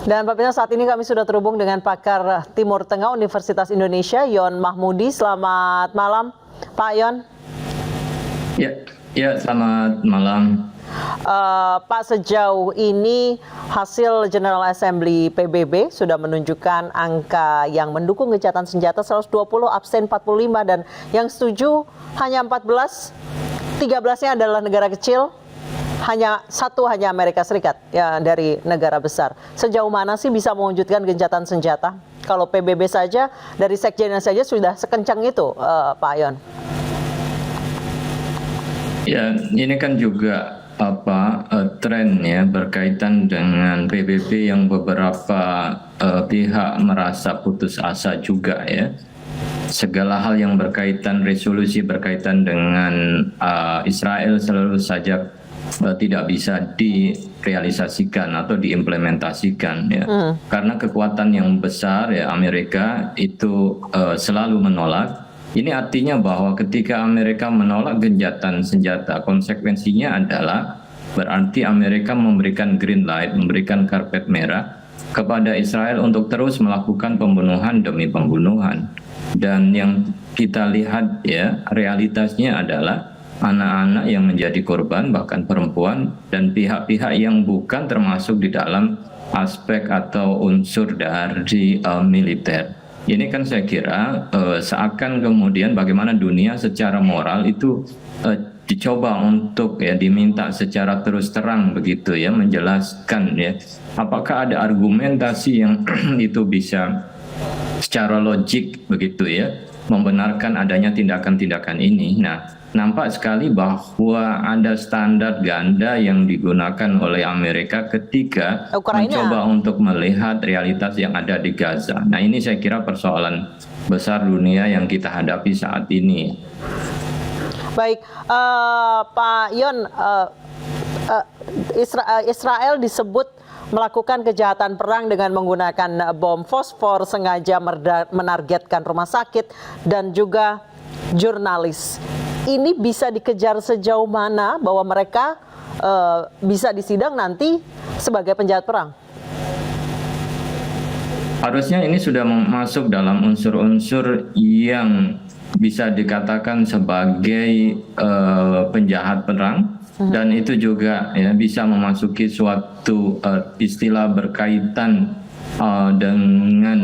Dan Pak Pina, saat ini kami sudah terhubung dengan pakar Timur Tengah Universitas Indonesia, Yon Mahmudi. Selamat malam, Pak Yon. Ya, selamat malam. Pak, sejauh ini hasil General Assembly PBB sudah menunjukkan angka yang mendukung gencatan senjata 120, abstain 45, dan yang setuju hanya 14. 13-nya adalah negara kecil. Hanya Amerika Serikat ya, dari negara besar. Sejauh mana sih bisa mewujudkan gencatan senjata? Kalau PBB saja, dari sekjennya saja sudah sekencang itu, Pak Yon. Ya, ini kan juga tren ya berkaitan dengan PBB yang beberapa pihak merasa putus asa juga ya. Segala hal yang berkaitan resolusi berkaitan dengan Israel selalu saja tidak bisa direalisasikan atau diimplementasikan ya. Karena kekuatan yang besar ya Amerika itu selalu menolak. Ini artinya bahwa ketika Amerika menolak gencatan senjata, konsekuensinya adalah berarti Amerika memberikan green light, memberikan karpet merah kepada Israel untuk terus melakukan pembunuhan demi pembunuhan. Dan yang kita lihat ya realitasnya adalah anak-anak yang menjadi korban, bahkan perempuan, dan pihak-pihak yang bukan termasuk di dalam aspek atau unsur dari militer. Ini kan saya kira seakan kemudian bagaimana dunia secara moral itu dicoba untuk ya diminta secara terus terang begitu ya menjelaskan ya apakah ada argumentasi yang itu bisa secara logik begitu ya membenarkan adanya tindakan-tindakan ini. Nah, nampak sekali bahwa ada standar ganda yang digunakan oleh Amerika ketika mencoba untuk melihat realitas yang ada di Gaza. Nah, ini saya kira persoalan besar dunia yang kita hadapi saat ini. Baik, Pak Yon, Israel disebut melakukan kejahatan perang dengan menggunakan bom fosfor, sengaja menargetkan rumah sakit dan juga jurnalis. Ini bisa dikejar sejauh mana bahwa mereka bisa disidang nanti sebagai penjahat perang? Harusnya ini sudah masuk dalam unsur-unsur yang bisa dikatakan sebagai penjahat perang. Dan itu juga ya bisa memasuki suatu istilah berkaitan dengan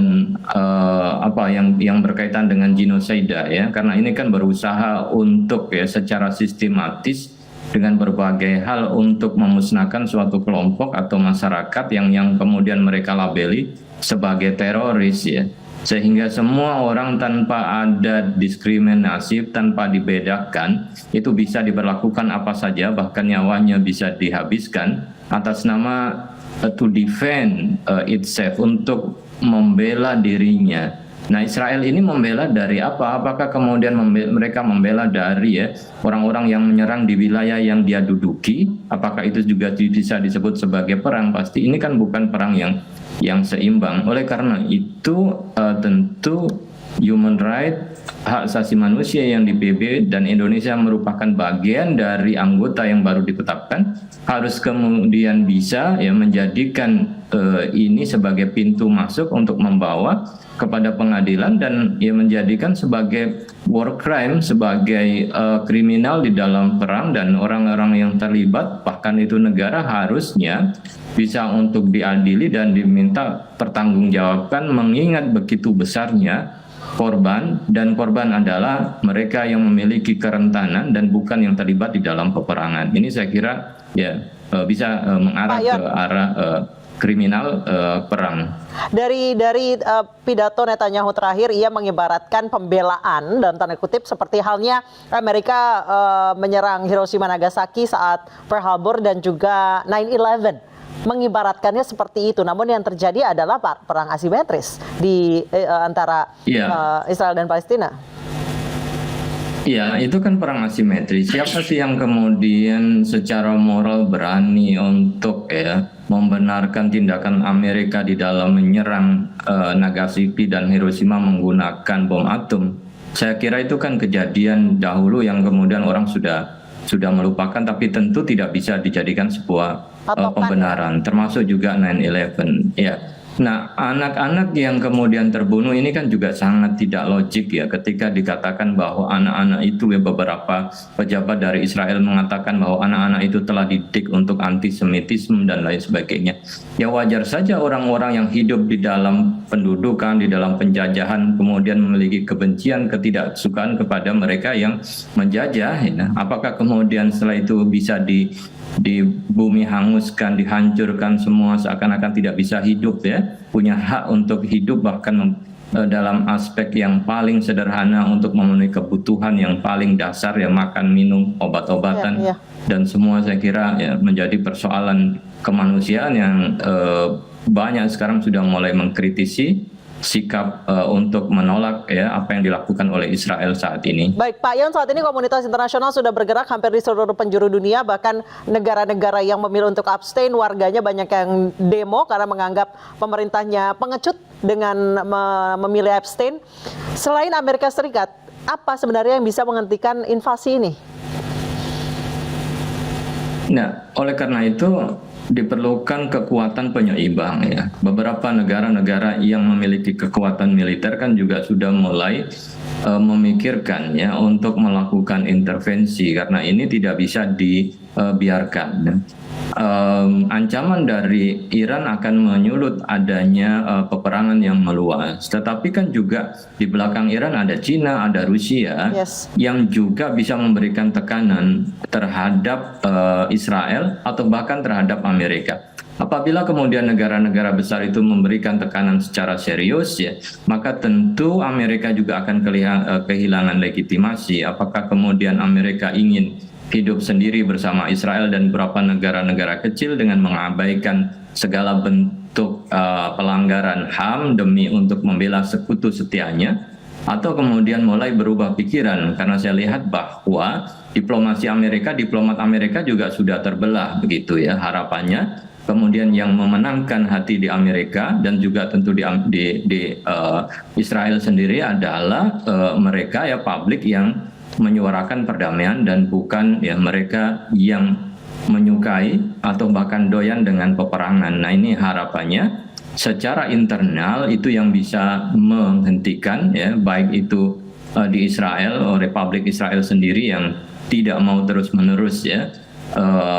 yang berkaitan dengan genosida ya, karena ini kan berusaha untuk ya secara sistematis dengan berbagai hal untuk memusnahkan suatu kelompok atau masyarakat yang kemudian mereka labeli sebagai teroris ya. Sehingga semua orang tanpa ada diskriminasi, tanpa dibedakan, itu bisa diberlakukan apa saja, bahkan nyawanya bisa dihabiskan atas nama to defend itself, untuk membela dirinya. Nah, Israel ini membela dari apa? Apakah kemudian mereka membela dari ya orang-orang yang menyerang di wilayah yang dia duduki? Apakah itu juga bisa disebut sebagai perang? Pasti ini kan bukan perang yang seimbang. Oleh karena itu tentu human right, hak asasi manusia yang di PBB dan Indonesia merupakan bagian dari anggota yang baru ditetapkan, harus kemudian bisa ya menjadikan ini sebagai pintu masuk untuk membawa kepada pengadilan dan ya menjadikan sebagai war crime, sebagai kriminal di dalam perang, dan orang-orang yang terlibat bahkan itu negara harusnya bisa untuk diadili dan diminta pertanggungjawabkan, mengingat begitu besarnya korban, dan korban adalah mereka yang memiliki kerentanan dan bukan yang terlibat di dalam peperangan. Ini saya kira ya bisa mengarah ke arah kriminal perang. Dari pidato Netanyahu terakhir, ia mengibaratkan pembelaan dan tanda kutip seperti halnya Amerika menyerang Hiroshima Nagasaki saat Pearl Harbor dan juga 9/11. Mengibaratkannya seperti itu, namun yang terjadi adalah perang asimetris di antara Israel dan Palestina. Ya, itu kan perang asimetris. Siapa sih yang kemudian secara moral berani untuk ya membenarkan tindakan Amerika di dalam menyerang Nagasaki dan Hiroshima menggunakan bom atom? Saya kira itu kan kejadian dahulu yang kemudian orang sudah melupakan, tapi tentu tidak bisa dijadikan sebuah Patokan, pembenaran, termasuk juga 9/11. Ya. Nah, anak-anak yang kemudian terbunuh ini kan juga sangat tidak logik ya, ketika dikatakan bahwa anak-anak itu, ya, beberapa pejabat dari Israel mengatakan bahwa anak-anak itu telah dididik untuk antisemitisme dan lain sebagainya. Ya wajar saja orang-orang yang hidup di dalam pendudukan, di dalam penjajahan, kemudian memiliki kebencian, ketidaksukaan kepada mereka yang menjajah. Ya. Apakah kemudian setelah itu bisa di bumi hanguskan, dihancurkan semua, seakan-akan tidak bisa hidup, ya, punya hak untuk hidup, bahkan dalam aspek yang paling sederhana untuk memenuhi kebutuhan yang paling dasar, ya, makan, minum, obat-obatan, dan semua saya kira ya menjadi persoalan kemanusiaan yang banyak sekarang sudah mulai mengkritisi sikap untuk menolak, ya, apa yang dilakukan oleh Israel saat ini. Baik, Pak Yon, saat ini komunitas internasional sudah bergerak hampir di seluruh penjuru dunia, bahkan negara-negara yang memilih untuk abstain, warganya banyak yang demo karena menganggap pemerintahnya pengecut dengan memilih abstain. Selain Amerika Serikat, apa sebenarnya yang bisa menghentikan invasi ini? Nah, oleh karena itu diperlukan kekuatan penyeimbang, ya. Beberapa negara-negara yang memiliki kekuatan militer kan juga sudah mulai memikirkan, ya, untuk melakukan intervensi, karena ini tidak bisa dibiarkan. Ancaman dari Iran akan menyulut adanya peperangan yang meluas. Tetapi kan juga di belakang Iran ada Cina, ada Rusia, yang juga bisa memberikan tekanan terhadap Israel atau bahkan terhadap Amerika. Apabila kemudian negara-negara besar itu memberikan tekanan secara serius, ya, maka tentu Amerika juga akan kehilangan legitimasi. Apakah kemudian Amerika ingin hidup sendiri bersama Israel dan beberapa negara-negara kecil dengan mengabaikan segala bentuk pelanggaran HAM demi untuk membela sekutu setianya, atau kemudian mulai berubah pikiran, karena saya lihat bahwa diplomat Amerika juga sudah terbelah, begitu, ya, harapannya. Kemudian yang memenangkan hati di Amerika dan juga tentu di Israel sendiri adalah mereka, ya, publik yang menyuarakan perdamaian dan bukan, ya, mereka yang menyukai atau bahkan doyan dengan peperangan. Nah, ini harapannya secara internal itu yang bisa menghentikan, ya, baik itu di Israel, Republik Israel sendiri yang tidak mau terus-menerus, ya,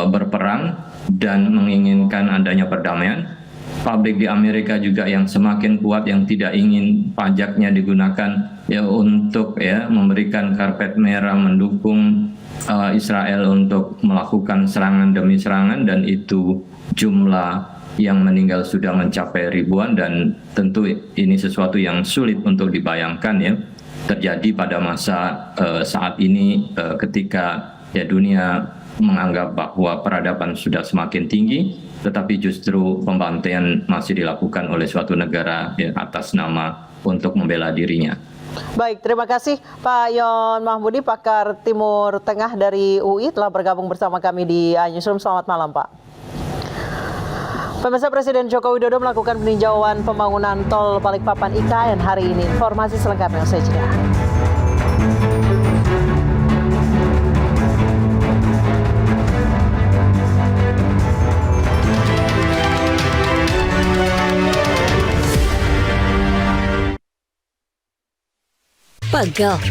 berperang dan menginginkan adanya perdamaian. Publik di Amerika juga yang semakin kuat, yang tidak ingin pajaknya digunakan, ya, untuk, ya, memberikan karpet merah mendukung Israel untuk melakukan serangan demi serangan, dan itu jumlah yang meninggal sudah mencapai ribuan, dan tentu ini sesuatu yang sulit untuk dibayangkan, ya, terjadi pada masa saat ini ketika, ya, dunia menganggap bahwa peradaban sudah semakin tinggi, tetapi justru pembantaian masih dilakukan oleh suatu negara, ya, atas nama untuk membela dirinya. Baik, terima kasih Pak Yon Mahmudi, pakar Timur Tengah dari UI, telah bergabung bersama kami di Newsroom. Selamat malam, Pak. Pemirsa, Presiden Joko Widodo melakukan peninjauan pembangunan tol Balikpapan IKN hari ini. Informasi selengkapnya usai jeda. Pegel,